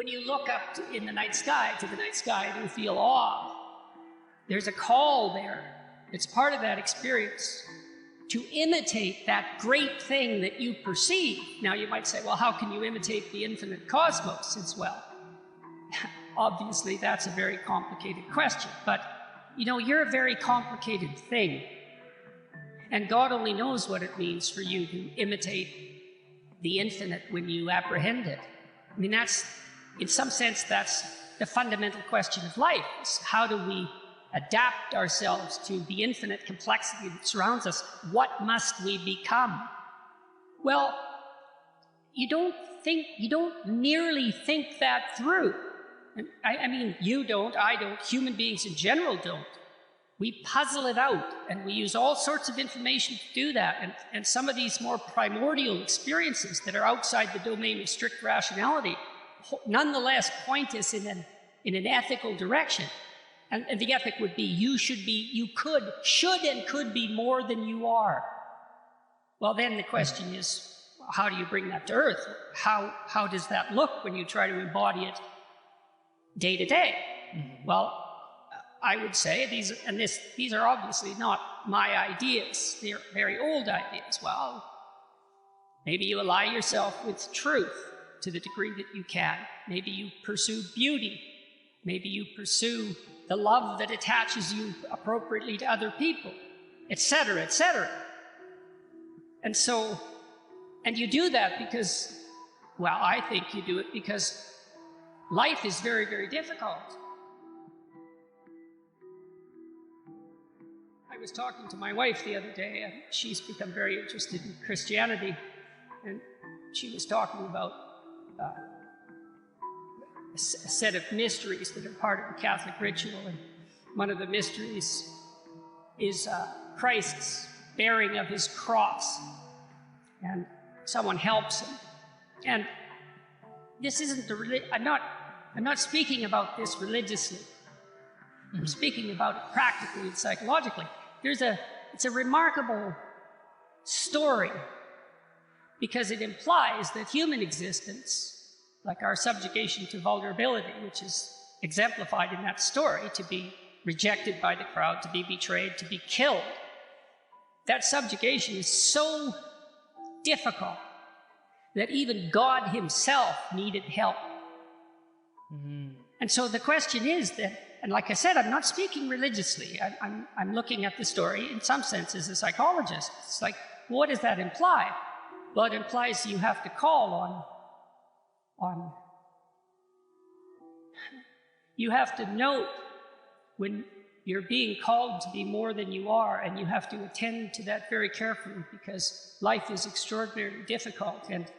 When you look up in the night sky, to the night sky, and you feel awe, there's a call there. It's part of that experience to imitate that great thing that you perceive. Now you might say, well, how can you imitate the infinite cosmos as well? Obviously, that's a very complicated question, but you're a very complicated thing. And God only knows what it means for you to imitate the infinite when you apprehend it. I mean, in some sense, that's the fundamental question of life, is how do we adapt ourselves to the infinite complexity that surrounds us? What must we become? Well, you don't nearly think that through. I mean, you don't, I don't, human beings in general don't. We puzzle it out, and we use all sorts of information to do that. And some of these more primordial experiences that are outside the domain of strict rationality nonetheless point us in an ethical direction. And the ethic would be, you should and could be more than you are. Well, then the question is, how do you bring that to earth? How does that look when you try to embody it day to day? Mm-hmm. Well, I would say these are obviously not my ideas. They're very old ideas. Well, maybe you ally yourself with truth to the degree that you can. Maybe you pursue beauty. Maybe you pursue the love that attaches you appropriately to other people, etc., etc. And you do that because, well, I think you do it because life is very, very difficult. I was talking to my wife the other day, and she's become very interested in Christianity, and she was talking about a set of mysteries that are part of the Catholic ritual, and one of the mysteries is Christ's bearing of his cross, and someone helps him. And this isn't I'm not speaking about this religiously. I'm speaking about it practically and psychologically. It's a remarkable story because it implies that human existence, like our subjugation to vulnerability, which is exemplified in that story, to be rejected by the crowd, to be betrayed, to be killed, that subjugation is so difficult that even God himself needed help. Mm-hmm. And so the question is that, and like I said, I'm not speaking religiously. I'm looking at the story in some sense as a psychologist. It's like, what does that imply? Well, it implies you have to call on you have to note when you're being called to be more than you are, and you have to attend to that very carefully because life is extraordinarily difficult, and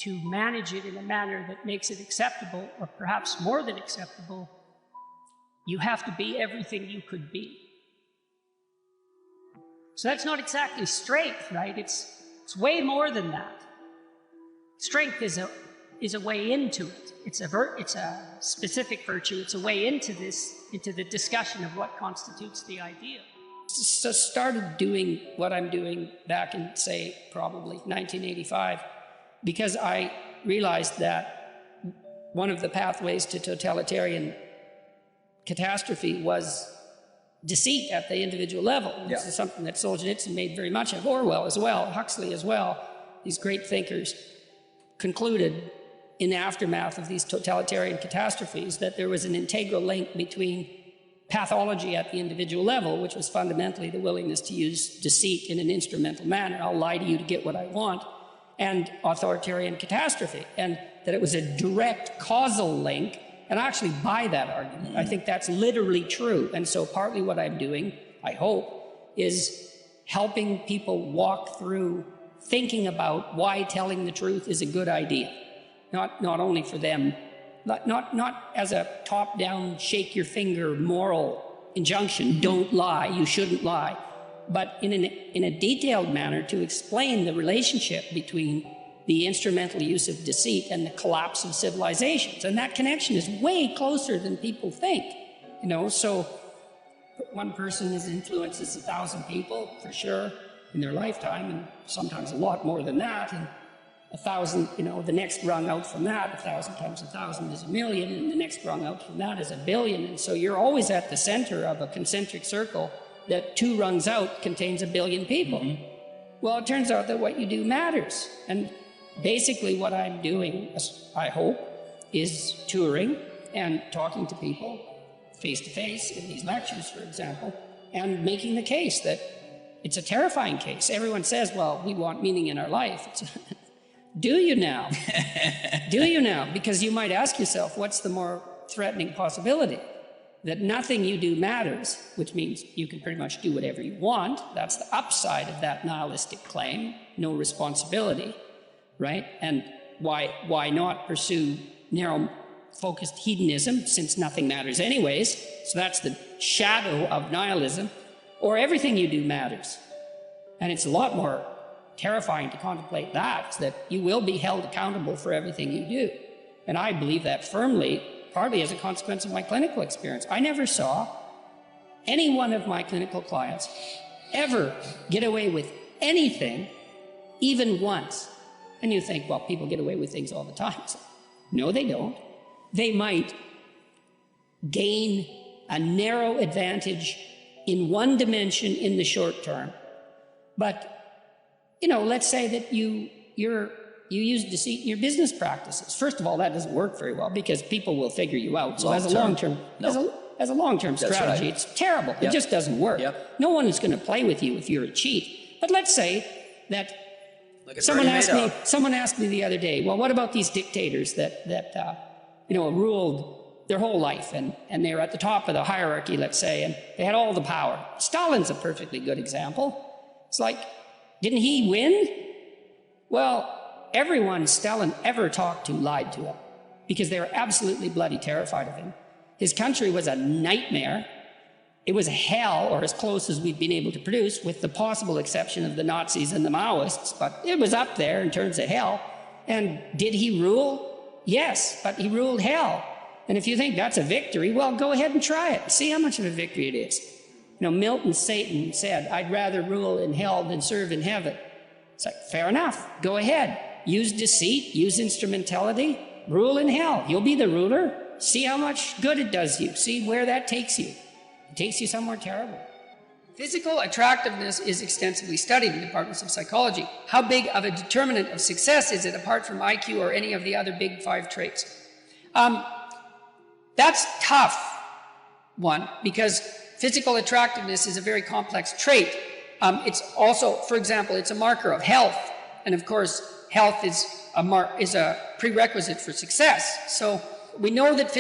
to manage it in a manner that makes it acceptable, or perhaps more than acceptable, you have to be everything you could be. So that's not exactly strength, right? It's way more than that. Strength is a way into it. It's a specific virtue. It's a way into the discussion of what constitutes the ideal. So started doing what I'm doing back in, say, probably 1985, because I realized that one of the pathways to totalitarian catastrophe was deceit at the individual level. This is something that Solzhenitsyn made very much of, Orwell as well, Huxley as well. These great thinkers concluded in the aftermath of these totalitarian catastrophes that there was an integral link between pathology at the individual level, which was fundamentally the willingness to use deceit in an instrumental manner. I'll lie to you to get what I want, and authoritarian catastrophe, and that it was a direct causal link. And I actually buy that argument. I think that's literally true. And so partly what I'm doing, I hope, is helping people walk through thinking about why telling the truth is a good idea. Not only for them, not as a top-down, shake your finger moral injunction, don't lie, you shouldn't lie, but in a detailed manner to explain the relationship between the instrumental use of deceit and the collapse of civilizations. And that connection is way closer than people think. So one person influences 1,000 people, for sure, in their lifetime, and sometimes a lot more than that. 1,000, the next rung out from that, 1,000 times 1,000 is 1,000,000, and the next rung out from that is 1,000,000,000. And so you're always at the center of a concentric circle that 2 rungs out contains 1,000,000,000 people. Mm-hmm. Well, it turns out that what you do matters. And basically what I'm doing, I hope, is touring and talking to people face-to-face in these lectures, for example, and making the case that it's a terrifying case. Everyone says, well, we want meaning in our life. Do you now? Do you now? Because you might ask yourself, what's the more threatening possibility? That nothing you do matters, which means you can pretty much do whatever you want. That's the upside of that nihilistic claim, no responsibility, right? And why not pursue narrow-focused hedonism, since nothing matters anyways? So that's the shadow of nihilism. Or everything you do matters. And it's a lot more terrifying to contemplate that you will be held accountable for everything you do. And I believe that firmly, partly as a consequence of my clinical experience. I never saw any one of my clinical clients ever get away with anything, even once. And you think, well, people get away with things all the time. So, no, they don't. They might gain a narrow advantage in one dimension in the short term. But, let's say that you use deceit in your business practices. First of all, that doesn't work very well because people will figure you out. So as a long-term strategy, it's terrible. Yep. It just doesn't work. Yep. No one is going to play with you if you're a cheat. But let's say that someone asked me the other day, well, what about these dictators that ruled their whole life, and they were at the top of the hierarchy, let's say, and they had all the power. Stalin's a perfectly good example. It's like, didn't he win? Well, everyone Stalin ever talked to lied to him because they were absolutely bloody terrified of him. His country was a nightmare. It was hell, or as close as we've been able to produce, with the possible exception of the Nazis and the Maoists, but it was up there in terms of hell. And did he rule? Yes, but he ruled hell. And if you think that's a victory, well, go ahead and try it. See how much of a victory it is. Milton's Satan said, I'd rather rule in hell than serve in heaven. It's like, fair enough. Go ahead. Use deceit, use instrumentality, rule in hell. You'll be the ruler. See how much good it does you. See where that takes you. It takes you somewhere terrible. Physical attractiveness is extensively studied in departments of psychology. How big of a determinant of success is it apart from IQ or any of the other big 5 traits? That's tough, one, because physical attractiveness is a very complex trait. It's also, for example, it's a marker of health. And of course, health is a prerequisite for success. So we know that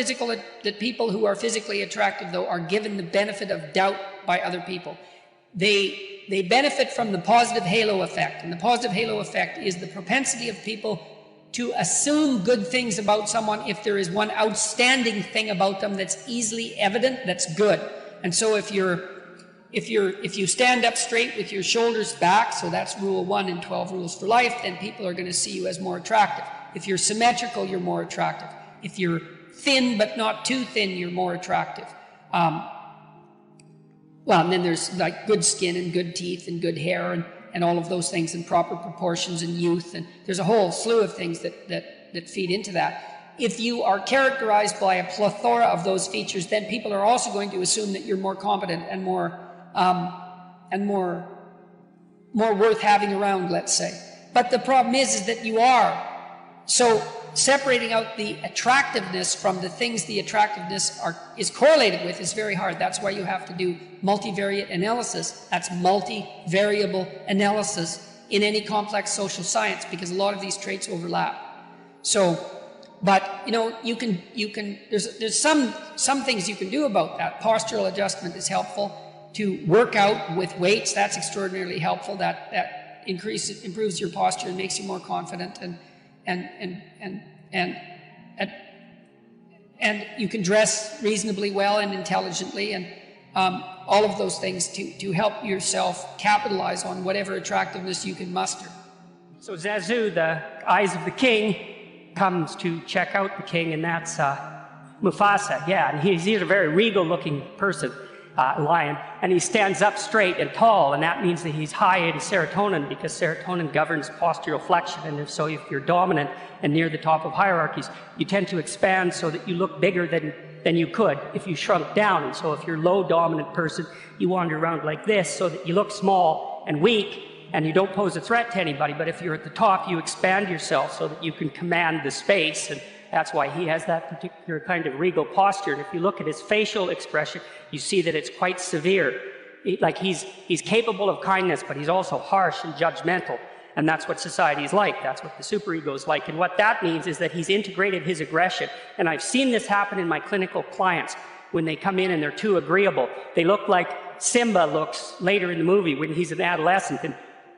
people who are physically attractive, though, are given the benefit of doubt by other people. They benefit from the positive halo effect. And the positive halo effect is the propensity of people to assume good things about someone if there is one outstanding thing about them that's easily evident, that's good. And so if you stand up straight with your shoulders back, so that's rule 1 in 12 rules for life, then people are going to see you as more attractive. If you're symmetrical, you're more attractive. If you're thin but not too thin, you're more attractive. And then there's like good skin and good teeth and good hair and all of those things, and proper proportions and youth, and there's a whole slew of things that feed into that. If you are characterized by a plethora of those features, then people are also going to assume that you're more competent and more worth having around, let's say. But the problem is that you are. So separating out the attractiveness from the things the attractiveness is correlated with is very hard. That's why you have to do multivariate analysis. That's multivariable analysis in any complex social science, because a lot of these traits overlap. So, but there's some things you can do about that. Postural adjustment is helpful. To work out with weights, that's extraordinarily helpful. That improves your posture and makes you more confident, and you can dress reasonably well and intelligently, and all of those things to help yourself capitalize on whatever attractiveness you can muster. So Zazu, the eyes of the king, comes to check out the king, and that's Mufasa. Yeah, and he's a very regal-looking person. lion, and he stands up straight and tall, and that means that he's high in serotonin, because serotonin governs postural flexion. And if you're dominant and near the top of hierarchies, you tend to expand so that you look bigger than you could if you shrunk down. And so if you're a low dominant person, you wander around like this so that you look small and weak, and you don't pose a threat to anybody. But if you're at the top, you expand yourself so that you can command the space, and that's why he has that particular kind of regal posture. And if you look at his facial expression, you see that it's quite severe. He's capable of kindness, but he's also harsh and judgmental. And that's what society is like. That's what the superego is like. And what that means is that he's integrated his aggression. And I've seen this happen in my clinical clients when they come in and they're too agreeable. They look like Simba looks later in the movie when he's an adolescent, and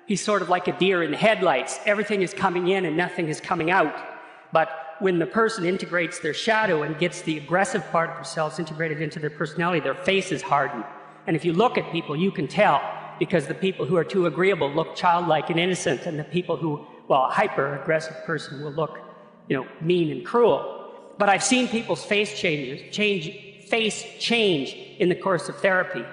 he's sort of like a deer in the headlights. Everything is coming in and nothing is coming out. But when the person integrates their shadow and gets the aggressive part of themselves integrated into their personality, their face is hardened. And if you look at people, you can tell, because the people who are too agreeable look childlike and innocent, and the people who, a hyper-aggressive person will look, mean and cruel. But I've seen people's face change in the course of therapy,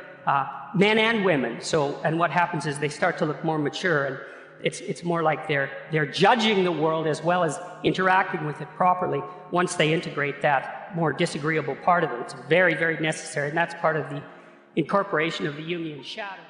men and women. And what happens is they start to look more mature, and it's more like they're judging the world as well as interacting with it properly once they integrate that more disagreeable part of it. It's very, very necessary, and that's part of the incorporation of the Jungian shadow.